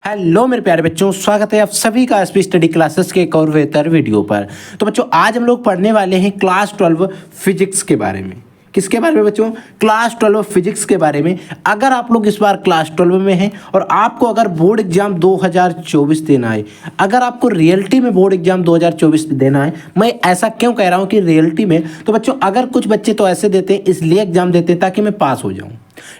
Hello मेरे प्यारे बच्चों, स्वागत है आप सभी का एसपी स्टडी क्लासेस के एक और बेहतर वीडियो पर। तो बच्चों आज हम लोग पढ़ने वाले हैं क्लास 12 फिजिक्स के बारे में। किसके बारे में बच्चों? क्लास 12 फिजिक्स के बारे में। अगर आप लोग इस बार क्लास 12 में हैं और आपको अगर बोर्ड एग्जाम 2024 देना है, अगर आपको रियलिटी में बोर्ड एग्जाम 2024 देना है, मैं ऐसा क्यों कह रहा हूँ कि रियलिटी में, तो बच्चों अगर कुछ बच्चे तो ऐसे देते हैं इसलिए एग्जाम देते हैं ताकि मैं पास हो जाऊँ,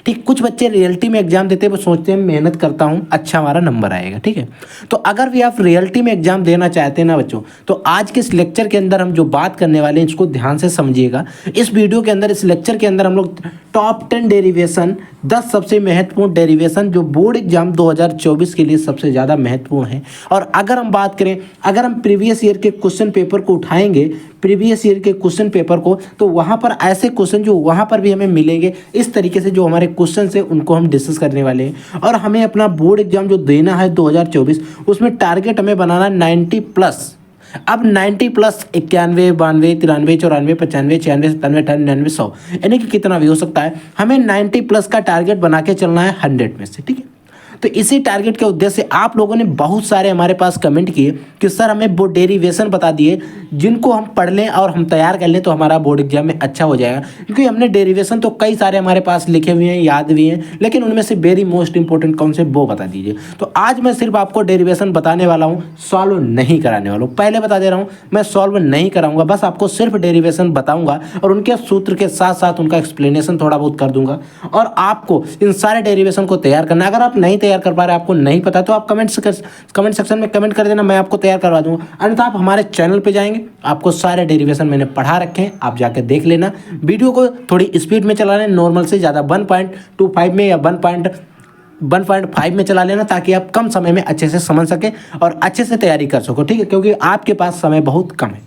ठीक। कुछ बच्चे रियलिटी में एग्जाम देते हैं, वो सोचते हैं मेहनत करता हूँ अच्छा हमारा नंबर आएगा, ठीक है। तो अगर भी आप रियलिटी में एग्जाम देना चाहते हैं ना बच्चों, तो आज के इस लेक्चर के अंदर हम जो बात करने वाले हैं इसको ध्यान से समझिएगा। इस वीडियो के अंदर, इस लेक्चर के अंदर हम लोग टॉप 10 डेरिवेशन, 10 सबसे महत्वपूर्ण डेरिवेशन जो बोर्ड एग्जाम 2024 के लिए सबसे ज़्यादा महत्वपूर्ण है। और अगर हम बात करें, अगर हम प्रीवियस ईयर के क्वेश्चन पेपर को उठाएंगे, प्रीवियस ईयर के क्वेश्चन पेपर को, तो वहाँ पर ऐसे क्वेश्चन जो वहाँ पर भी हमें मिलेंगे, इस तरीके से जो हमारे क्वेश्चन है उनको हम डिस्कस करने वाले हैं। और हमें अपना बोर्ड एग्जाम जो देना है 2024, उसमें टारगेट हमें बनाना 90 प्लस। अब 90 प्लस 91, 92, 93, 94, 95, 96, 97, 98, 99, 100, यानी कि कितना भी हो सकता है। हमें 90 प्लस का टारगेट बना के चलना है 100 में से, ठीक है। तो इसी टारगेट के उद्देश्य से आप लोगों ने बहुत सारे हमारे पास कमेंट किए कि सर हमें वो डेरिवेशन बता दिए जिनको हम पढ़ लें और हम तैयार कर लें तो हमारा बोर्ड एग्जाम में अच्छा हो जाएगा। क्योंकि हमने डेरिवेशन तो कई सारे हमारे पास लिखे हुए हैं, याद भी हैं, लेकिन उनमें से वेरी मोस्ट इंपॉर्टेंट कौन से वो बता दीजिए। तो आज मैं सिर्फ आपको डेरिवेशन बताने वाला हूँ, सॉल्व नहीं कराने वाला हूँ। पहले बता दे रहा हूँ, मैं सॉल्व नहीं कराऊंगा, बस आपको सिर्फ डेरिवेशन बताऊंगा और उनके सूत्र के साथ साथ उनका एक्सप्लेनेशन थोड़ा बहुत कर दूंगा। और आपको इन सारे डेरिवेशन को तैयार करना है। अगर आप नहीं तैयार कर पा रहे, आपको नहीं पता, तो आप कमेंट सेक्शन में कमेंट कर देना, मैं आपको तैयार करवा दूंगा। अन्यथा आप हमारे चैनल पे जाएंगे, आपको सारे डेरिवेशन मैंने पढ़ा रखे हैं, आप जाके देख लेना। वीडियो को थोड़ी स्पीड में चला लेना, नॉर्मल से ज़्यादा 1.25 में या 1.5 में चला लेना, ताकि आप कम समय में अच्छे से समझ सके और अच्छे से तैयारी कर सको, ठीक है। क्योंकि आपके पास समय बहुत कम है,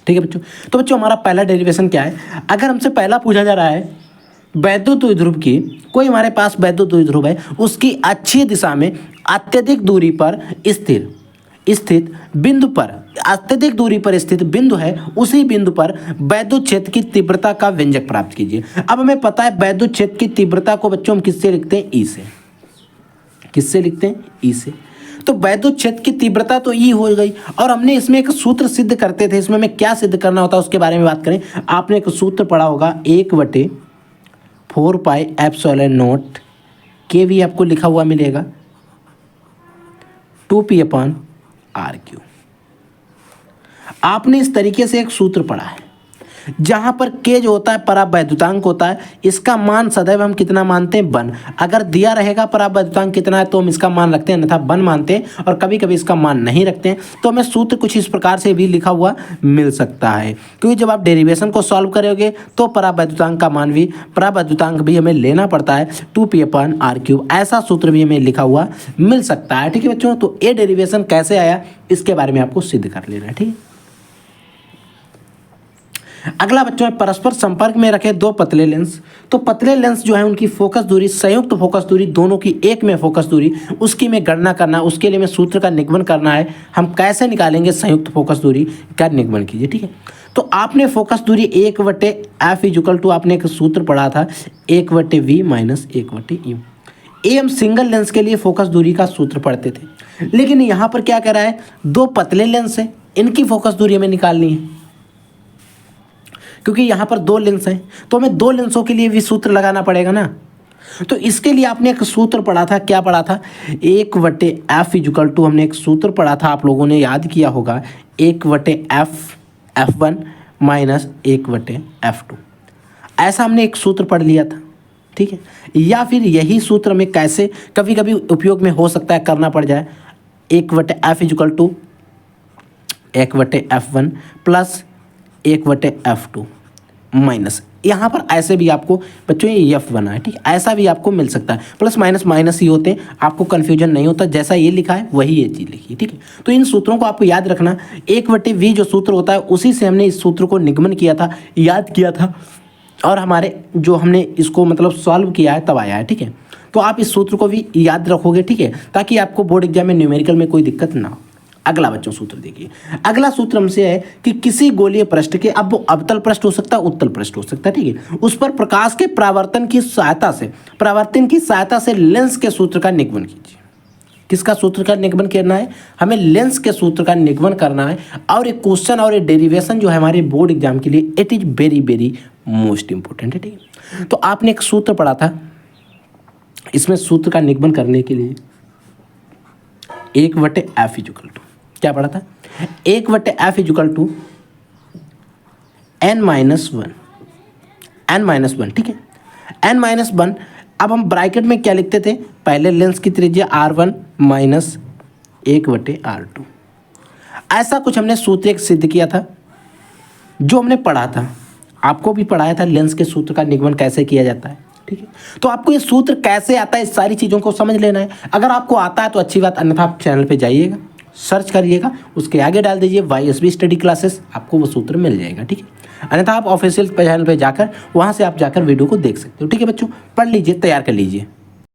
ठीक है बच्चों। तो बच्चों हमारा पहला डेरिवेशन क्या है? अगर हमसे पहला पूछा जा रहा है वैद्युत द्विध्रुव की, कोई हमारे पास वैद्युत द्विध्रुव है, उसकी अक्षीय दिशा में अत्यधिक दूरी पर स्थित बिंदु पर, अत्यधिक दूरी पर स्थित बिंदु है, उसी बिंदु पर वैद्युत क्षेत्र की तीव्रता का व्यंजक प्राप्त कीजिए। अब हमें पता है वैद्युत क्षेत्र की तीव्रता को बच्चों हम किससे लिखते हैं? ई से। किससे लिखते हैं? ई से। तो वैद्युत क्षेत्र की तीव्रता तो ई हो गई। और हमने इसमें एक सूत्र सिद्ध करते थे, इसमें हमें क्या सिद्ध करना होता है उसके बारे में बात करें। आपने एक सूत्र पढ़ा होगा, 1/4 पाई एप्सिलॉन नॉट के भी आपको लिखा हुआ मिलेगा 2p/r³। आपने इस तरीके से एक सूत्र पढ़ा है जहां पर k जो होता है परावैद्युतांक होता है, इसका मान सदैव हम कितना मानते हैं? 1। अगर दिया रहेगा परावैद्युतांक कितना है तो हम इसका मान रखते हैं, अन्यथा 1 मानते हैं। और कभी कभी इसका मान नहीं रखते हैं, तो हमें सूत्र कुछ इस प्रकार से भी लिखा हुआ मिल सकता है। क्योंकि जब आप डेरिवेशन को सॉल्व करोगे तो परावैद्युतांक का मान भी, परावैद्युतांक भी हमें लेना पड़ता है 2p/r³। ऐसा सूत्र भी हमें लिखा हुआ मिल सकता है, ठीक है बच्चों। तो ये डेरिवेशन कैसे आया इसके बारे में आपको सिद्ध कर लेना है, ठीक है। अगला बच्चों है परस्पर संपर्क में रखे दो पतले लेंस। तो पतले लेंस जो है उनकी फोकस दूरी, संयुक्त फोकस दूरी, दोनों की एक में फोकस दूरी, उसकी में गणना करना, उसके लिए मैं सूत्र का निगमन करना है। हम कैसे निकालेंगे संयुक्त फोकस दूरी का निगमन कीजिए, ठीक है। तो आपने फोकस दूरी 1/f = आपने एक सूत्र पढ़ा था 1/v - 1/u। ये हम सिंगल लेंस के लिए फोकस दूरी का सूत्र पढ़ते थे। लेकिन यहाँ पर क्या कह रहा है, दो पतले लेंस है, इनकी फोकस दूरी हमें निकालनी है। क्योंकि यहाँ पर 2 लेंस हैं तो हमें 2 लेंसों के लिए भी सूत्र लगाना पड़ेगा ना। तो इसके लिए आपने एक सूत्र पढ़ा था, क्या पढ़ा था? 1/f = हमने एक सूत्र पढ़ा था, आप लोगों ने याद किया होगा, 1/f(f1) - 1/f2। ऐसा हमने एक सूत्र पढ़ लिया था, ठीक है। या फिर यही सूत्र हमें कैसे कभी कभी उपयोग में हो सकता है, करना पड़ जाए। 1/f = 1/f1 plus 1/f2 minus, यहाँ पर ऐसे भी आपको बच्चों ये f बना है, ठीक है। ऐसा भी आपको मिल सकता है, प्लस माइनस माइनस ही होते हैं, आपको कन्फ्यूजन नहीं होता। जैसा ये लिखा है वही ये चीज़ लिखी है, ठीक है। तो इन सूत्रों को आपको याद रखना। 1/v जो सूत्र होता है उसी से हमने इस सूत्र को निगमन किया था, याद किया था, और हमारे जो हमने इसको मतलब सॉल्व किया है तब आया है, ठीक है। तो आप इस सूत्र को भी याद रखोगे, ठीक है, ताकि आपको बोर्ड एग्जाम में न्यूमेरिकल में कोई दिक्कत ना हो। अगला बच्चों सूत्र देखिए, अगला सूत्र हमसे है कि किसी गोलीय पृष्ठ के, अब वो अवतल पृष्ठ हो सकता है, उत्तल पृष्ठ हो सकता है, ठीक है, उस पर प्रकाश के परावर्तन की सहायता से लेंस के सूत्र का निगमन कीजिए। किसका सूत्र का निगमन करना है? हमें लेंस के सूत्र का निगमन करना है। और एक क्वेश्चन और एक डेरिवेशन जो है हमारे बोर्ड एग्जाम के लिए, it is very very most important है, ठीक है। तो आपने एक सूत्र पढ़ा था, इसमें सूत्र का निगमन करने के लिए 1/f इक्वल टू क्या पढ़ा था? 1/f equal to n-1, n-1, ठीक है। n-1, अब हम ब्रैकेट में क्या लिखते थे? पहले लेंस की त्रिज्या r1 माइनस 1/r2। ऐसा कुछ हमने सूत्र एक सिद्ध किया था, जो हमने पढ़ा था, आपको भी पढ़ाया था लेंस के सूत्र का निगमन कैसे किया जाता है, ठीक है। तो आपको ये सूत्र कैसे आता है, इस सारी चीज़ों को समझ लेना है। अगर आपको आता है तो अच्छी बात, अन्यथा आप चैनल पे जाइएगा, सर्च करिएगा, उसके आगे डाल दीजिए YSB स्टडी क्लासेस, आपको वो सूत्र मिल जाएगा, ठीक है। अन्यथा आप ऑफिशियल चैनल पे जाकर वहाँ से आप जाकर वीडियो को देख सकते हो, ठीक है बच्चों। पढ़ लीजिए, तैयार कर लीजिए,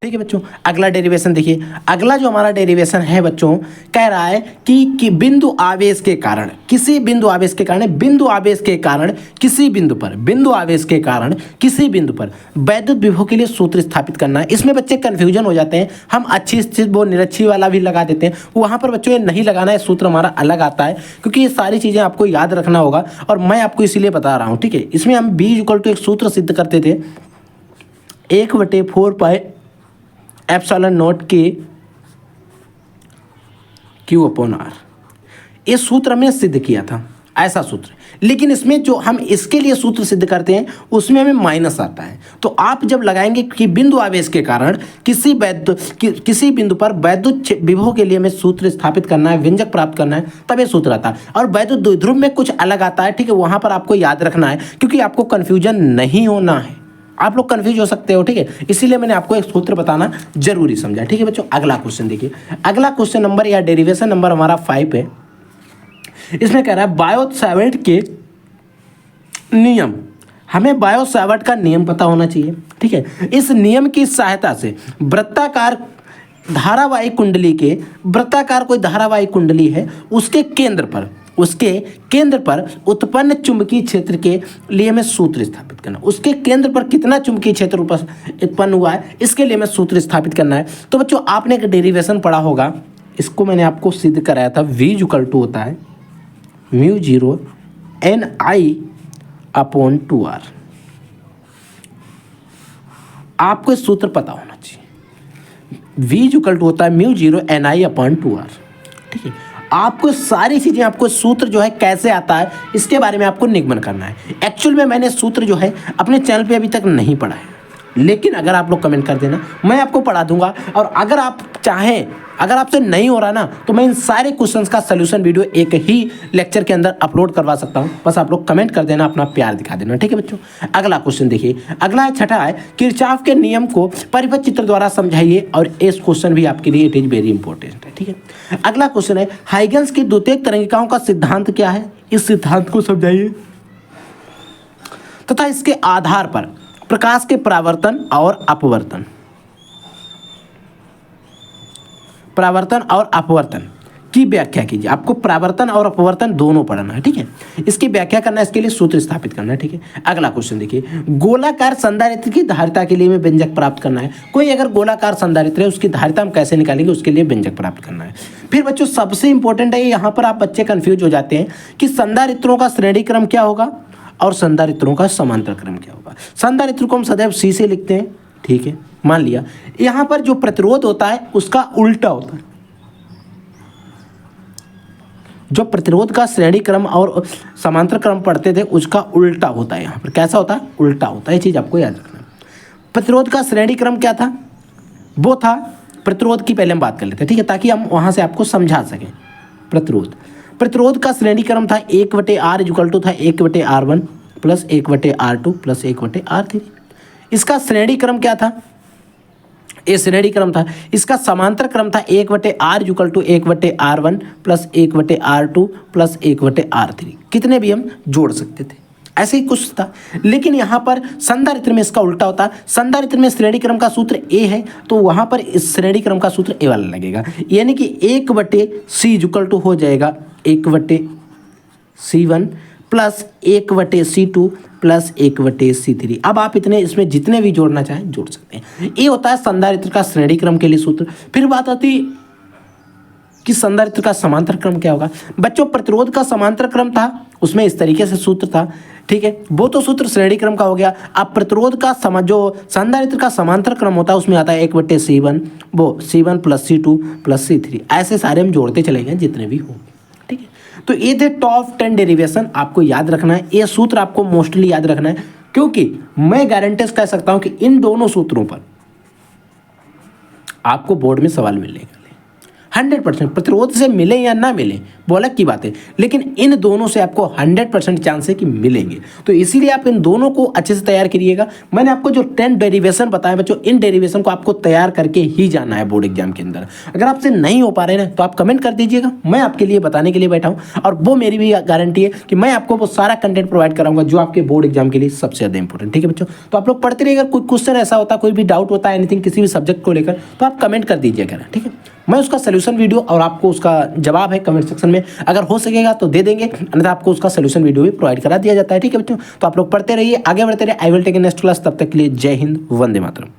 ठीक है बच्चों। अगला डेरिवेशन देखिए, अगला जो हमारा डेरिवेशन है बच्चों, कह रहा है कि बिंदु आवेश के कारण, किसी बिंदु आवेश के कारण, बिंदु आवेश के कारण किसी बिंदु पर, बिंदु आवेश के कारण किसी बिंदु पर वैद्युत विभव के लिए सूत्र स्थापित करना है। इसमें बच्चे कंफ्यूजन हो जाते हैं, हम अच्छी स्थिति वो निरक्षी वाला भी लगा देते हैं, वहाँ पर बच्चों ये नहीं लगाना है, सूत्र हमारा अलग आता है, क्योंकि ये सारी चीज़ें आपको याद रखना होगा और मैं आपको इसीलिए बता रहा हूँ, ठीक है। इसमें हम B इक्वल टू एक सूत्र सिद्ध करते थे, 1/4 पाई एप्सिलॉन नॉट के Q/R। ये सूत्र हमने सिद्ध किया था, ऐसा सूत्र। लेकिन इसमें जो हम इसके लिए सूत्र सिद्ध करते हैं उसमें हमें माइनस आता है। तो आप जब लगाएंगे कि बिंदु आवेश के कारण किसी बिंदु पर वैद्युत विभव के लिए हमें सूत्र स्थापित करना है, व्यंजक प्राप्त करना है, तब ये सूत्र आता है। और वैद्युत द्विध्रुव में कुछ अलग आता है, ठीक है, वहाँ पर आपको याद रखना है, क्योंकि आपको कन्फ्यूजन नहीं होना है। आप लोग कंफ्यूज हो सकते हो, ठीक है, इसीलिए मैंने आपको एक सूत्र बताना जरूरी समझा, ठीक है बच्चों। अगला क्वेश्चन देखिए, अगला क्वेश्चन नंबर या डेरिवेशन नंबर हमारा 5 है। इसमें कह रहा है बायो-सैवर्ट के नियम, हमें बायो-सैवर्ट का नियम पता होना चाहिए, ठीक है। इस नियम की सहायता से वृत्ताकार धारावाही कुंडली के, वृत्ताकार कोई धारावाही कुंडली है, उसके केंद्र पर उत्पन्न चुंबकीय क्षेत्र के लिए हमें सूत्र स्थापित करना है। उसके केंद्र पर कितना चुंबकीय क्षेत्र उत्पन्न हुआ है, इसके लिए हमें सूत्र स्थापित करना है। तो बच्चों आपने एक डेरिवेशन पढ़ा होगा, इसको मैंने आपको सिद्ध कराया था। V इक्वल टू होता है μ0 Ni/2R। आपको इस सूत्र पता होना चाहिए। V इक्वल टू होता है μ0 Ni/2R, ठीक है। आपको सारी चीज़ें, आपको सूत्र जो है कैसे आता है, इसके बारे में आपको निगमन करना है। एक्चुअल में मैंने सूत्र जो है अपने चैनल पे अभी तक नहीं पढ़ा है, लेकिन अगर आप लोग कमेंट कर देना, मैं आपको पढ़ा दूंगा। और अगर आप चाहें, अगर आपसे नहीं हो रहा ना, तो मैं इन सारे क्वेश्चंस का सलूशन वीडियो एक ही लेक्चर के अंदर अपलोड करवा सकता हूं। बस आप लोग कमेंट कर देना, अपना प्यार दिखा देना, ठीक है बच्चों। अगला क्वेश्चन देखिए, अगला छठा है, किरचॉफ के नियम को परिपथ चित्र द्वारा समझाइए। और इस क्वेश्चन भी आपके लिए इट इज वेरी इंपॉर्टेंट है, ठीक है। अगला क्वेश्चन है, हाइगन्स की द्वितीयक तरंगिकाओं का सिद्धांत क्या है, इस सिद्धांत को समझाइए तथा इसके आधार पर प्रकाश के परावर्तन और अपवर्तन, परावर्तन और अपवर्तन की व्याख्या कीजिए। आपको परावर्तन और अपवर्तन दोनों पढ़ना है, ठीक है। इसकी व्याख्या करना है, इसके लिए सूत्र स्थापित करना है, ठीक है। अगला क्वेश्चन देखिए, गोलाकार संधारित्र की धारिता के लिए हमें व्यंजक प्राप्त करना है। कोई अगर गोलाकार संधारित्र है, उसकी धारिता हम कैसे निकालेंगे, उसके लिए व्यंजक प्राप्त करना है। फिर बच्चों सबसे इंपॉर्टेंट है, यहाँ पर आप बच्चे कंफ्यूज हो जाते हैं कि संधारित्रों का श्रेणी क्रम क्या होगा और संधारित्रों का समांतर क्रम क्या होगा। संधारित्र को हम सदैव C से लिखते हैं, ठीक है, मान लिया। यहाँ पर जो प्रतिरोध होता है उसका उल्टा होता है। जो प्रतिरोध का श्रेणी क्रम और समांतर क्रम पढ़ते थे उसका उल्टा होता है। यहाँ पर कैसा होता है, उल्टा होता है। ये चीज़ आपको याद रखना है। प्रतिरोध का श्रेणी क्रम क्या था, वो था, प्रतिरोध की पहले हम बात कर लेते हैं, ठीक है, ताकि हम वहाँ से आपको समझा सकें। प्रतिरोध का श्रेणी क्रम था 1/R इक्वल टू था 1/R1 plus 1/R2 plus 1/R3। इसका श्रेणी क्रम क्या था, ये श्रेणी क्रम था। इसका समांतर क्रम था 1/R equal to 1/R1 plus 1/R2 plus 1/R3। कितने भी हम जोड़ सकते थे, ऐसे ही कुछ था। लेकिन यहाँ पर संधारित्र में इसका उल्टा होता। संधारित्र में श्रेणी क्रम का सूत्र A है, तो वहाँ पर इस श्रेणी क्रम का सूत्र A वाला लगेगा, यानी कि 1/C इक्वल टू हो जाएगा 1/C1 plus 1/C2 plus 1/C3। अब आप इतने इसमें जितने भी जोड़ना चाहें जोड़ सकते हैं। ये होता है संधारित्र का श्रेणी क्रम के लिए सूत्र। फिर बात आती कि संधारित्र का समांतर क्रम क्या होगा। बच्चों प्रतिरोध का समांतर क्रम था, उसमें इस तरीके से सूत्र था, ठीक है, वो तो सूत्र श्रेणी क्रम का हो गया। अब प्रतिरोध का जो संधारित्र का समांतर क्रम होता है उसमें आता है 1/C1, वो C1 + C2 + C3, ऐसे सारे हम जोड़ते चले गए जितने भी हो, ठीक है। तो ये थे टॉप 10 डेरिवेशन, आपको याद रखना है, ये सूत्र आपको मोस्टली याद रखना है, क्योंकि मैं गारंटी कह सकता हूं कि इन दोनों सूत्रों पर आपको बोर्ड में सवाल मिलेगा 100%। प्रतिरोध से मिले या ना मिले वो अलग की बात है, लेकिन इन दोनों से आपको 100% चांस है कि मिलेंगे। तो इसीलिए आप इन दोनों को अच्छे से तैयार करिएगा। मैंने आपको जो 10 डेरिवेशन बताया बच्चों, इन डेरिवेशन को आपको तैयार करके ही जाना है बोर्ड एग्जाम के अंदर। अगर आपसे नहीं हो पा रहे ना तो आप कमेंट कर दीजिएगा, मैं आपके लिए बताने के लिए बैठा हूँ, और वो मेरी भी गारंटी है कि मैं आपको वो सारा कंटेंट प्रोवाइड कराऊंगा जो आपके बोर्ड एग्जाम के लिए सबसे ज़्यादा इंपॉर्टेंट, ठीक है बच्चों। तो आप लोग पढ़ते रहिएगा, कोई क्वेश्चन ऐसा होता है, कोई भी डाउट होता है एनीथिंग किसी भी सब्जेक्ट को लेकर, तो आप कमेंट कर दीजिएगा, ठीक है। मैं उसका सोल्यूशन वीडियो और आपको उसका जवाब है कमेंट सेक्शन में, अगर हो सकेगा तो दे देंगे, अन्यथा आपको उसका सोल्यूशन वीडियो भी प्रोवाइड करा दिया जाता है, ठीक है बच्चों। तो आप लोग पढ़ते रहिए, आगे बढ़ते रहिए। I will take next class, तब तक के लिए जय हिंद, वंदे मातरम।